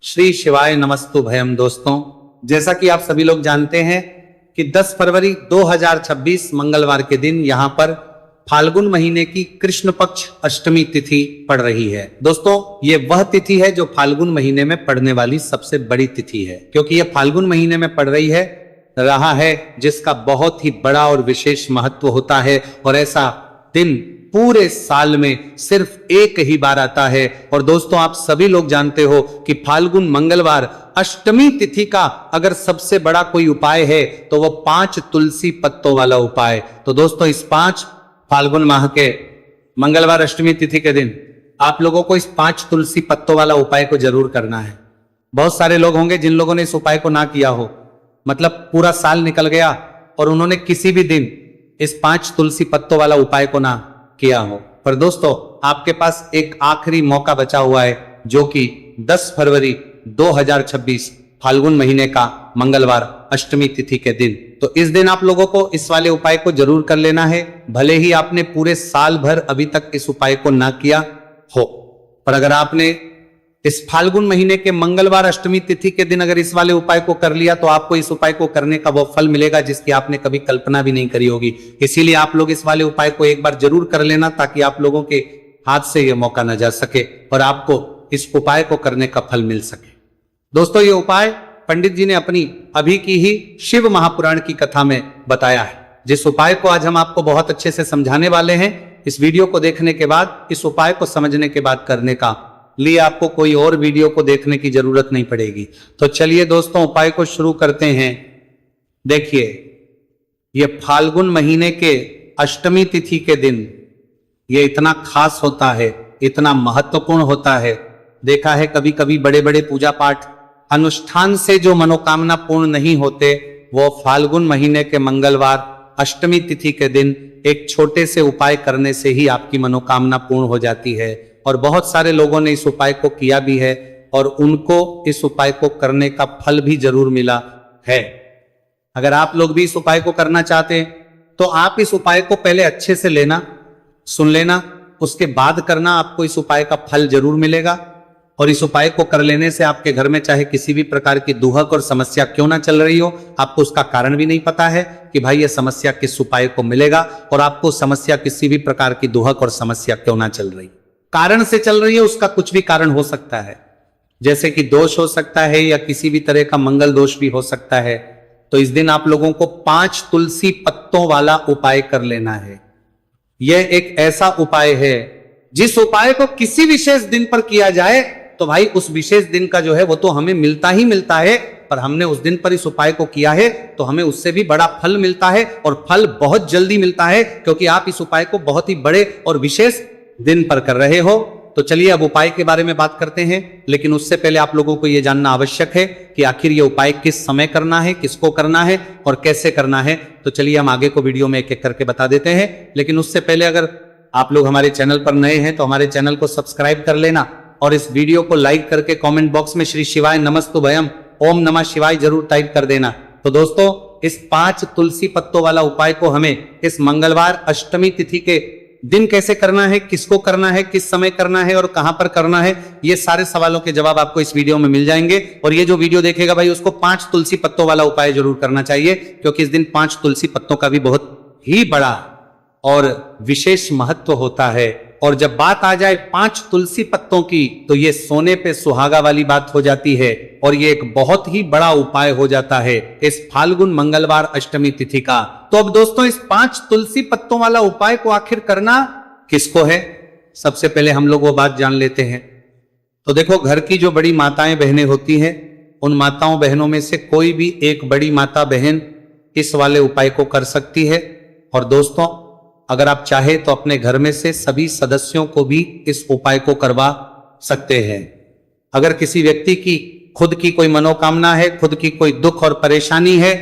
श्री शिवाय नमस्तु भयम। दोस्तों, जैसा कि आप सभी लोग जानते हैं कि 10 फरवरी 2026 मंगलवार के दिन यहाँ पर फाल्गुन महीने की कृष्ण पक्ष अष्टमी तिथि पड़ रही है। दोस्तों, ये वह तिथि है जो फाल्गुन महीने में पड़ने वाली सबसे बड़ी तिथि है, क्योंकि ये फाल्गुन महीने में पड़ रहा है जिसका बहुत ही बड़ा और विशेष महत्व होता है। और ऐसा दिन पूरे साल में सिर्फ एक ही बार आता है। और दोस्तों, आप सभी लोग जानते हो कि फाल्गुन मंगलवार अष्टमी तिथि का अगर सबसे बड़ा कोई उपाय है तो वो 5 तुलसी पत्तों वाला उपाय। तो दोस्तों, इस 5 फाल्गुन माह के मंगलवार अष्टमी तिथि के दिन आप लोगों को इस 5 तुलसी पत्तों वाला उपाय को जरूर करना है। बहुत सारे लोग होंगे जिन लोगों ने इस उपाय को ना किया हो, मतलब पूरा साल निकल गया और उन्होंने किसी भी दिन इस 5 तुलसी पत्तों वाला उपाय को ना किया हो। पर दोस्तों, आपके पास एक आखिरी मौका बचा हुआ है, जो कि 10 फरवरी 2026 फाल्गुन महीने का मंगलवार अष्टमी तिथि के दिन। तो इस दिन आप लोगों को इस वाले उपाय को जरूर कर लेना है, भले ही आपने पूरे साल भर अभी तक इस उपाय को ना किया हो। पर अगर आपने इस फाल्गुन महीने के मंगलवार अष्टमी तिथि के दिन अगर इस वाले उपाय को कर लिया तो आपको इस उपाय को करने का वो फल मिलेगा जिसकी आपने कभी कल्पना भी नहीं करी होगी। इसीलिए आप लोग इस वाले उपाय को एक बार जरूर कर लेना, ताकि आप लोगों के हाथ से यह मौका न जा सके और आपको इस उपाय को करने का फल मिल सके। दोस्तों, ये उपाय पंडित जी ने अपनी अभी की ही शिव महापुराण की कथा में बताया है, जिस उपाय को आज हम आपको बहुत अच्छे से समझाने वाले हैं। इस वीडियो को देखने के बाद, इस उपाय को समझने के बाद करने का लिए आपको कोई और वीडियो को देखने की जरूरत नहीं पड़ेगी। तो चलिए दोस्तों, उपाय को शुरू करते हैं। देखिए, यह फाल्गुन महीने के अष्टमी तिथि के दिन यह इतना खास होता है, इतना महत्वपूर्ण होता है। देखा है कभी कभी बड़े बड़े पूजा पाठ अनुष्ठान से जो मनोकामना पूर्ण नहीं होते, वो फाल्गुन महीने के मंगलवार अष्टमी तिथि के दिन एक छोटे से उपाय करने से ही आपकी मनोकामना पूर्ण हो जाती है। और बहुत सारे लोगों ने इस उपाय को किया भी है और उनको इस उपाय को करने का फल भी जरूर मिला है। अगर आप लोग भी इस उपाय को करना चाहते हैं तो आप इस उपाय को पहले अच्छे से लेना, सुन लेना, उसके बाद करना। आपको इस उपाय का फल जरूर मिलेगा। और इस उपाय को कर लेने से आपके घर में चाहे किसी भी प्रकार की दुहक और समस्या क्यों ना चल रही हो, आपको उसका कारण भी नहीं पता है कि भाई ये समस्या किस उपाय को मिलेगा, और आपको समस्या किसी भी प्रकार की दुहक और समस्या क्यों ना चल रही, कारण से चल रही है, उसका कुछ भी कारण हो सकता है। जैसे कि दोष हो सकता है या किसी भी तरह का मंगल दोष भी हो सकता है। तो इस दिन आप लोगों को 5 तुलसी पत्तों वाला उपाय कर लेना है। यह एक ऐसा उपाय है जिस उपाय को किसी विशेष दिन पर किया जाए तो भाई उस विशेष दिन का जो है वो तो हमें मिलता ही मिलता है। पर हमने उस दिन पर इस उपाय को किया है तो हमें उससे भी बड़ा फल मिलता है, और फल बहुत जल्दी मिलता है, क्योंकि आप इस उपाय को बहुत ही बड़े और विशेष दिन पर कर रहे हो। तो चलिए अब उपाय के बारे में बात करते हैं, लेकिन उससे पहले आप लोगों को यह जानना आवश्यक है कि आखिर यह उपाय किस समय करना है, किसको करना है और कैसे करना है। तो चलिए हम आगे को वीडियो में एक एक करके बता देते हैं। लेकिन उससे पहले अगर आप लोग हमारे चैनल पर नए हैं तो हमारे चैनल को सब्सक्राइब कर लेना, और इस वीडियो को लाइक करके कमेंट बॉक्स में श्री शिवाय नमस्तु भयम ओम नमः शिवाय जरूर टाइप कर देना। तो दोस्तों, इस 5 तुलसी पत्तों वाला उपाय को हमें इस मंगलवार अष्टमी तिथि के दिन कैसे करना है, किसको करना है, किस समय करना है और कहां पर करना है, ये सारे सवालों के जवाब आपको इस वीडियो में मिल जाएंगे। और ये जो वीडियो देखेगा भाई, उसको 5 तुलसी पत्तों वाला उपाय जरूर करना चाहिए, क्योंकि इस दिन 5 तुलसी पत्तों का भी बहुत ही बड़ा और विशेष महत्व होता है। और जब बात आ जाए 5 तुलसी पत्तों की, तो ये सोने पे सुहागा वाली बात हो जाती है, और ये एक बहुत ही बड़ा उपाय हो जाता है इस फाल्गुन मंगलवार अष्टमी तिथि का। तो अब दोस्तों, इस 5 तुलसी पत्तों वाला उपाय को आखिर करना किसको है, सबसे पहले हम लोग वो बात जान लेते हैं। तो देखो, घर की जो बड़ी माताएं बहनें होती हैं, उन माताओं बहनों में से कोई भी एक बड़ी माता बहन इस वाले उपाय को कर सकती है। और दोस्तों, अगर आप चाहे तो अपने घर में से सभी सदस्यों को भी इस उपाय को करवा सकते हैं। अगर किसी व्यक्ति की खुद की कोई मनोकामना है, खुद की कोई दुख और परेशानी है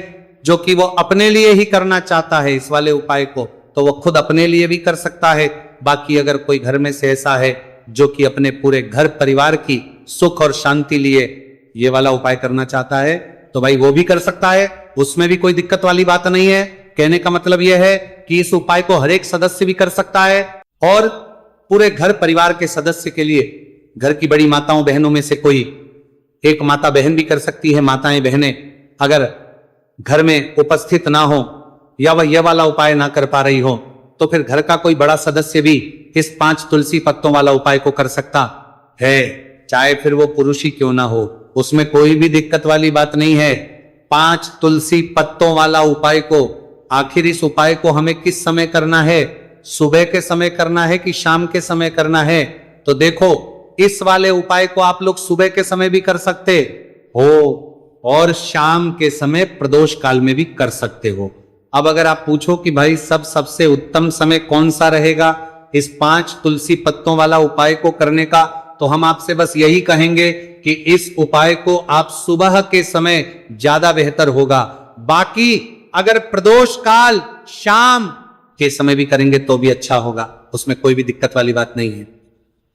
जो कि वो अपने लिए ही करना चाहता है इस वाले उपाय को, तो वो खुद अपने लिए भी कर सकता है। बाकी अगर कोई घर में से ऐसा है जो कि अपने पूरे घर परिवार की सुख और शांति लिए ये वाला उपाय करना चाहता है, तो भाई वो भी कर सकता है, उसमें भी कोई दिक्कत वाली बात नहीं है। कहने का मतलब यह है कि इस उपाय को हर एक सदस्य भी कर सकता है, और पूरे घर परिवार के सदस्य के लिए घर की बड़ी माताओं बहनों में से कोई एक माता बहन भी कर सकती है। माताएं बहनें अगर घर में उपस्थित ना हो या वह यह वाला उपाय ना कर पा रही हो तो फिर घर का कोई बड़ा सदस्य भी इस 5 तुलसी पत्तों वाला उपाय को कर सकता है, चाहे फिर वो पुरुष ही क्यों ना हो, उसमें कोई भी दिक्कत वाली बात नहीं है। 5 तुलसी पत्तों वाला उपाय को, आखिर इस उपाय को हमें किस समय करना है, सुबह के समय करना है कि शाम के समय करना है? तो देखो, इस वाले उपाय को आप लोग सुबह के समय भी कर सकते हो और शाम के समय प्रदोष काल में भी कर सकते हो। अब अगर आप पूछो कि भाई सबसे उत्तम समय कौन सा रहेगा इस 5 तुलसी पत्तों वाला उपाय को करने का, तो हम आपसे बस यही कहेंगे कि इस उपाय को आप सुबह के समय ज्यादा बेहतर होगा। बाकी अगर प्रदोष काल शाम के समय भी करेंगे तो भी अच्छा होगा, उसमें कोई भी दिक्कत वाली बात नहीं है।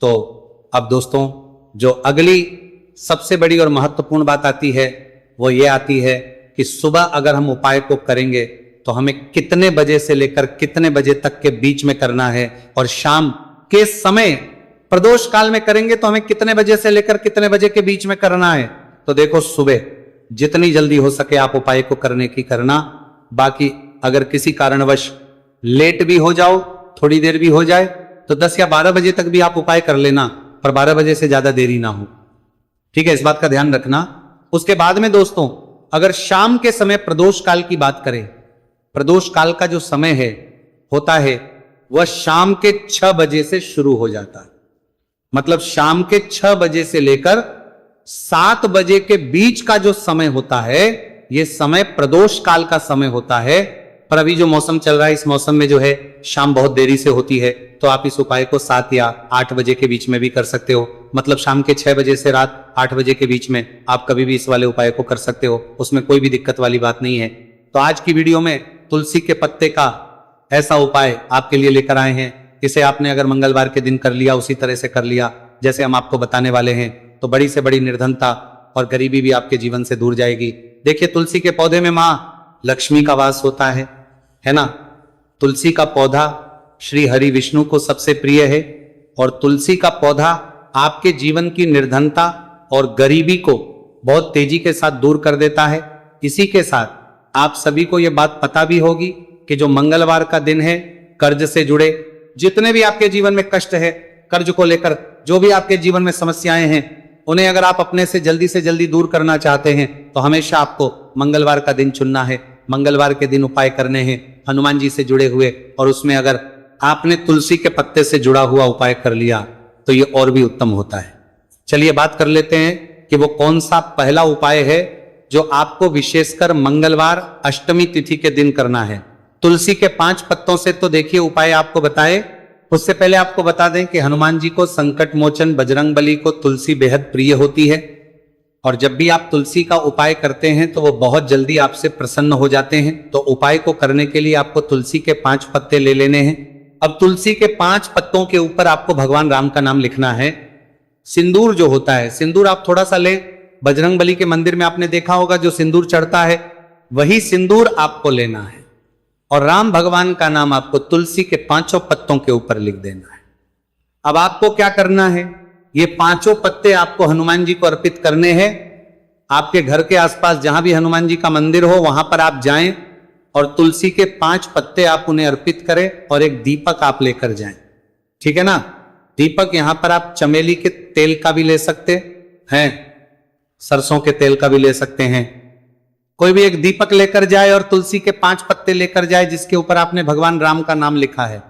तो अब दोस्तों, जो अगली सबसे बड़ी और महत्वपूर्ण बात आती है वो ये आती है कि सुबह अगर हम उपाय को करेंगे तो हमें कितने बजे से लेकर कितने बजे तक के बीच में करना है, और शाम के समय प्रदोष काल में करेंगे तो हमें कितने बजे से लेकर कितने बजे के बीच में करना है। तो देखो, सुबह जितनी जल्दी हो सके आप उपाय को करने की करना। बाकी अगर किसी कारणवश लेट भी हो जाओ, थोड़ी देर भी हो जाए, तो 10 या 12 बजे तक भी आप उपाय कर लेना, पर 12 बजे से ज्यादा देरी ना हो। ठीक है, इस बात का ध्यान रखना। उसके बाद में दोस्तों, अगर शाम के समय प्रदोष काल की बात करें, प्रदोष काल का जो समय है होता है वह शाम के 6 बजे से शुरू हो जाता है। मतलब शाम के 6 बजे से लेकर 7 बजे के बीच का जो समय होता है, यह समय प्रदोष काल का समय होता है। पर अभी जो मौसम चल रहा है, इस मौसम में जो है शाम बहुत देरी से होती है, तो आप इस उपाय को 7 या 8 बजे के बीच में भी कर सकते हो। मतलब शाम के 6 बजे से रात 8 बजे के बीच में आप कभी भी इस वाले उपाय को कर सकते हो, उसमें कोई भी दिक्कत वाली बात नहीं है। तो आज की वीडियो में तुलसी के पत्ते का ऐसा उपाय आपके लिए लेकर आए हैं। इसे आपने अगर मंगलवार के दिन कर लिया, उसी तरह से कर लिया जैसे हम आपको बताने वाले हैं, तो बड़ी से बड़ी निर्धनता और गरीबी भी आपके जीवन से दूर जाएगी। देखिए, तुलसी के पौधे में मां लक्ष्मी का वास होता है ना। तुलसी का पौधा श्री हरि विष्णु को सबसे प्रिय है, और तुलसी का पौधा आपके जीवन की निर्धनता और गरीबी को बहुत तेजी के साथ दूर कर देता है। इसी के साथ आप सभी को यह बात पता भी होगी कि जो मंगलवार का दिन है, कर्ज से जुड़े जितने भी आपके जीवन में कष्ट है, कर्ज को लेकर जो भी आपके जीवन में समस्याएं हैं, उन्हें अगर आप अपने से जल्दी दूर करना चाहते हैं तो हमेशा आपको मंगलवार का दिन चुनना है। मंगलवार के दिन उपाय करने हैं हनुमान जी से जुड़े हुए, और उसमें अगर आपने तुलसी के पत्ते से जुड़ा हुआ उपाय कर लिया तो ये और भी उत्तम होता है। चलिए बात कर लेते हैं कि वो कौन सा पहला उपाय है जो आपको विशेषकर मंगलवार अष्टमी तिथि के दिन करना है। तुलसी के 5 पत्तों से तो देखिए उपाय आपको बताए, उससे पहले आपको बता दें कि हनुमान जी को संकट मोचन बजरंगबली को तुलसी बेहद प्रिय होती है, और जब भी आप तुलसी का उपाय करते हैं तो वो बहुत जल्दी आपसे प्रसन्न हो जाते हैं। तो उपाय को करने के लिए आपको तुलसी के 5 पत्ते ले लेने हैं। अब तुलसी के 5 पत्तों के ऊपर आपको भगवान राम का नाम लिखना है। सिंदूर जो होता है, सिंदूर आप थोड़ा सा लें। बजरंगबली के मंदिर में आपने देखा होगा जो सिंदूर चढ़ता है, वही सिंदूर आपको लेना है, और राम भगवान का नाम आपको तुलसी के 5 पत्तों के ऊपर लिख देना है। अब आपको क्या करना है, ये 5 पत्ते आपको हनुमान जी को अर्पित करने हैं। आपके घर के आसपास जहां भी हनुमान जी का मंदिर हो वहां पर आप जाएं और तुलसी के 5 पत्ते आप उन्हें अर्पित करें, और एक दीपक आप लेकर जाएं। ठीक है ना। दीपक यहां पर आप चमेली के तेल का भी ले सकते हैं, सरसों के तेल का भी ले सकते हैं। कोई भी एक दीपक लेकर जाए और तुलसी के 5 पत्ते लेकर जाए जिसके ऊपर आपने भगवान राम का नाम लिखा है।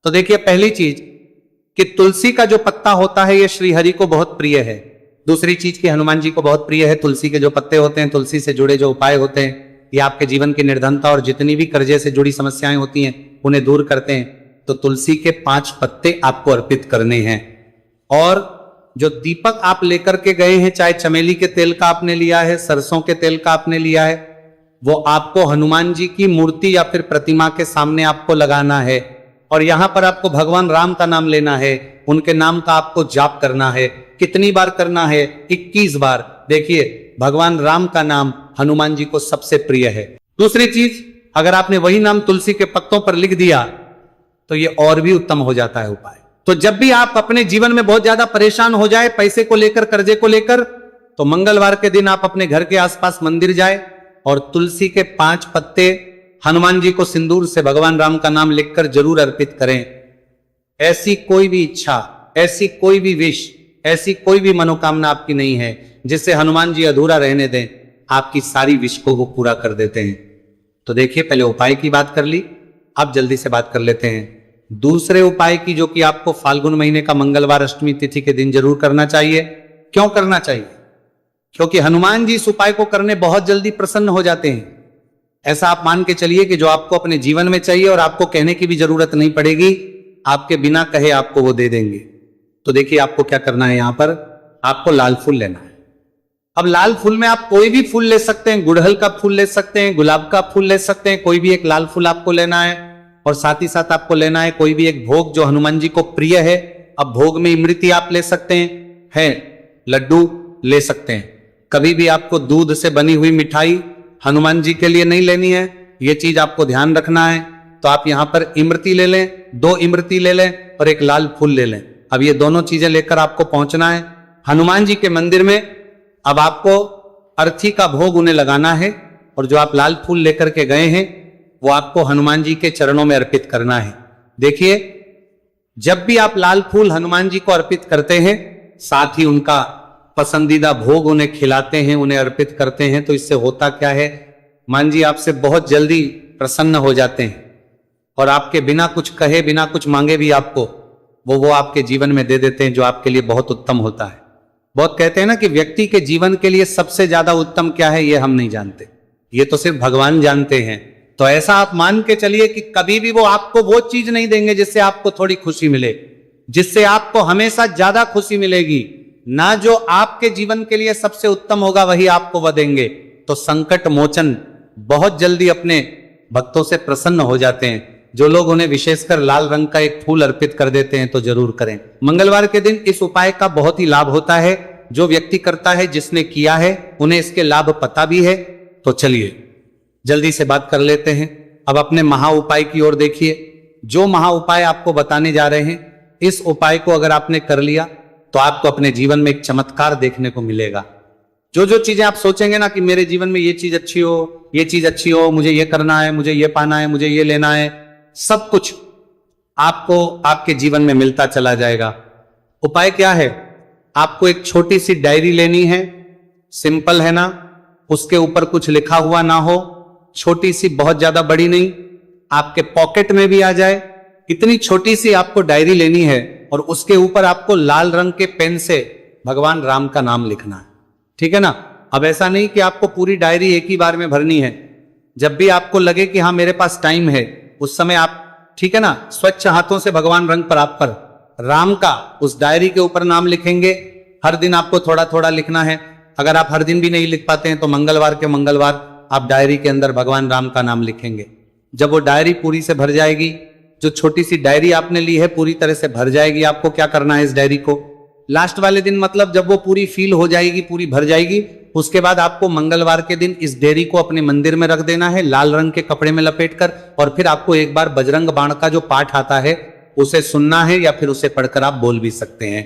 तो देखिए, पहली चीज कि तुलसी का जो पत्ता होता है यह श्री हरि को बहुत प्रिय है। दूसरी चीज कि हनुमान जी को बहुत प्रिय है। तुलसी के जो पत्ते होते हैं, तुलसी से जुड़े जो उपाय होते हैं, ये आपके जीवन की निर्धनता और जितनी भी कर्जे से जुड़ी समस्याएं होती हैं उन्हें दूर करते हैं। तो तुलसी के 5 पत्ते आपको अर्पित करने हैं। और जो दीपक आप लेकर के गए हैं, चाहे चमेली के तेल का आपने लिया है, सरसों के तेल का आपने लिया है, वो आपको हनुमान जी की मूर्ति या फिर प्रतिमा के सामने आपको लगाना है, और यहां पर आपको भगवान राम का नाम लेना है। उनके नाम का आपको जाप करना है। कितनी बार करना है? 21 बार। देखिए, भगवान राम का नाम हनुमान जी को सबसे प्रिय है। दूसरी चीज, अगर आपने वही नाम तुलसी के पत्तों पर लिख दिया तो ये और भी उत्तम हो जाता है उपाय। तो जब भी आप अपने जीवन में बहुत ज्यादा परेशान हो जाए, पैसे को लेकर, कर्जे को लेकर, तो मंगलवार के दिन आप अपने घर के आसपास मंदिर जाए और तुलसी के 5 पत्ते हनुमान जी को सिंदूर से भगवान राम का नाम लिखकर जरूर अर्पित करें। ऐसी कोई भी इच्छा, ऐसी कोई भी विश, ऐसी कोई भी मनोकामना आपकी नहीं है जिससे हनुमान जी अधूरा रहने दें, आपकी सारी विश को वो पूरा कर देते हैं। तो देखिए, पहले उपाय की बात कर ली, अब जल्दी से बात कर लेते हैं दूसरे उपाय की, जो कि आपको फाल्गुन महीने का मंगलवार अष्टमी तिथि के दिन जरूर करना चाहिए। क्यों करना चाहिए? क्योंकि हनुमान जी इस उपाय को करने बहुत जल्दी प्रसन्न हो जाते हैं। ऐसा आप मान के चलिए कि जो आपको अपने जीवन में चाहिए और आपको कहने की भी जरूरत नहीं पड़ेगी, आपके बिना कहे आपको वो दे देंगे। तो देखिए, आपको क्या करना है, यहां पर आपको लाल फूल लेना है। अब लाल फूल में आप कोई भी फूल ले सकते हैं, गुड़हल का फूल ले सकते हैं, गुलाब का फूल ले सकते हैं, कोई भी एक लाल फूल आपको लेना है। और साथ ही साथ आपको लेना है कोई भी एक भोग जो हनुमान जी को प्रिय है। अब भोग में इमरती आप ले सकते हैं, लड्डू ले सकते हैं। कभी भी आपको दूध से बनी हुई मिठाई हनुमान जी के लिए नहीं लेनी है, यह चीज आपको ध्यान रखना है। तो आप यहां पर इमरती ले लें, 2 इमरती ले लें और एक लाल फूल ले लें। अब ये दोनों चीजें लेकर आपको पहुंचना है हनुमान जी के मंदिर में। अब आपको अर्थी का भोग उन्हें लगाना है और जो आप लाल फूल लेकर के गए हैं वो आपको हनुमान जी के चरणों में अर्पित करना है। देखिए, जब भी आप लाल फूल हनुमान जी को अर्पित करते हैं, साथ ही उनका पसंदीदा भोग उन्हें खिलाते हैं, उन्हें अर्पित करते हैं, तो इससे होता क्या है, हनुमान जी आपसे बहुत जल्दी प्रसन्न हो जाते हैं और आपके बिना कुछ कहे, बिना कुछ मांगे भी आपको वो आपके जीवन में दे देते हैं, जो आपके लिए बहुत उत्तम होता है। बहुत कहते हैं ना कि व्यक्ति के जीवन के लिए सबसे ज्यादा उत्तम क्या है, ये हम नहीं जानते, ये तो सिर्फ भगवान जानते हैं। तो ऐसा आप मान के चलिए कि कभी भी वो आपको वो चीज नहीं देंगे जिससे आपको थोड़ी खुशी मिले, जिससे आपको हमेशा ज्यादा खुशी मिलेगी ना। जो आपके जीवन के लिए सबसे उत्तम होगा वही आपको वह देंगे। तो संकट मोचन बहुत जल्दी अपने भक्तों से प्रसन्न हो जाते हैं। जो लोग उन्हें विशेषकर लाल रंग का एक फूल अर्पित कर देते हैं तो जरूर करें। मंगलवार के दिन इस उपाय का बहुत ही लाभ होता है। जो व्यक्ति करता है, जिसने किया है, उन्हें इसके लाभ पता भी है। तो चलिए जल्दी से बात कर लेते हैं। अब अपने महा उपाय की ओर देखिए। जो महा उपाय आपको बताने जा रहे हैं, इस उपाय को अगर आपने कर लिया तो आपको अपने जीवन में एक चमत्कार देखने को मिलेगा। जो जो चीजें आप सोचेंगे ना कि मेरे जीवन में ये चीज अच्छी हो, ये चीज अच्छी हो, मुझे ये करना है, मुझे ये पाना है, मुझे ये लेना है, सब कुछ आपको आपके जीवन में मिलता चला जाएगा। उपाय क्या है? आपको एक छोटी सी डायरी लेनी है, सिंपल है ना, उसके ऊपर कुछ लिखा हुआ ना हो, छोटी सी, बहुत ज्यादा बड़ी नहीं, आपके पॉकेट में भी आ जाए, इतनी छोटी सी आपको डायरी लेनी है और उसके ऊपर आपको लाल रंग के पेन से भगवान राम का नाम लिखना है। ठीक है ना? अब ऐसा नहीं कि आपको पूरी डायरी एक ही बार में भरनी है। जब भी आपको लगे कि हाँ मेरे पास टाइम है, उस समय आप, ठीक है ना, स्वच्छ हाथों से भगवान रंग पर आप पर राम का उस डायरी के ऊपर नाम लिखेंगे। हर दिन आपको थोड़ा थोड़ा लिखना है। अगर आप हर दिन भी नहीं लिख पाते हैं तो मंगलवार के मंगलवार आप डायरी के अंदर भगवान राम का नाम लिखेंगे। जब वो डायरी पूरी से भर जाएगी, जो छोटी सी डायरी आपने ली है पूरी तरह से भर जाएगी, आपको क्या करना है, इस डायरी को लास्ट वाले दिन, मतलब जब वो पूरी फील हो जाएगी, पूरी भर जाएगी, उसके बाद आपको मंगलवार के दिन इस डायरी को अपने मंदिर में रख देना है, लाल रंग के कपड़े में लपेटकर। और फिर आपको एक बार बजरंग बाण का जो पाठ आता है उसे सुनना है, या फिर उसे पढ़कर आप बोल भी सकते हैं।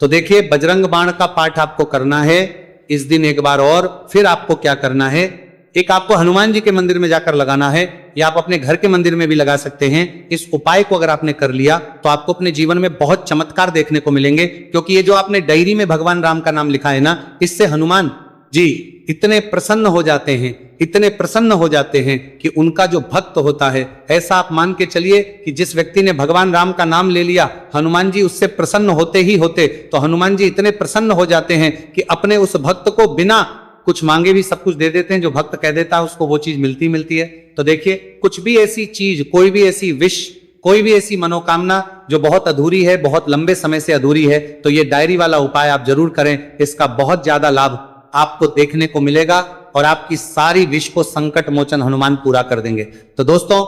तो देखिए, बजरंग बाण का पाठ आपको करना है इस दिन एक बार। और फिर आपको क्या करना है, एक आपको हनुमान जी के मंदिर में जाकर लगाना है, या आप अपने घर के मंदिर में भी लगा सकते हैं। इस उपाय को अगर आपने कर लिया तो आपको अपने जीवन में बहुत चमत्कार देखने को मिलेंगे, क्योंकि ये जो आपने डायरी में भगवान राम का नाम लिखा है ना, इससे हनुमान जी इतने प्रसन्न हो जाते हैं, इतने प्रसन्न हो जाते हैं कि उनका जो भक्त होता है, ऐसा आप मान के चलिए कि जिस व्यक्ति ने भगवान राम का नाम ले लिया, हनुमान जी उससे प्रसन्न होते ही होते, तो हनुमान जी इतने प्रसन्न हो जाते हैं कि अपने उस भक्त को बिना कुछ मांगे भी सब कुछ दे देते हैं। जो भक्त कह देता है उसको वो चीज मिलती है। तो देखिए, कुछ भी ऐसी चीज, कोई भी ऐसी विश, कोई भी ऐसी मनोकामना जो बहुत अधूरी है, बहुत लंबे समय से अधूरी है, तो ये डायरी वाला उपाय आप जरूर करें। इसका बहुत ज्यादा लाभ आपको देखने को मिलेगा और आपकी सारी विश को संकट मोचन हनुमान पूरा कर देंगे। तो दोस्तों,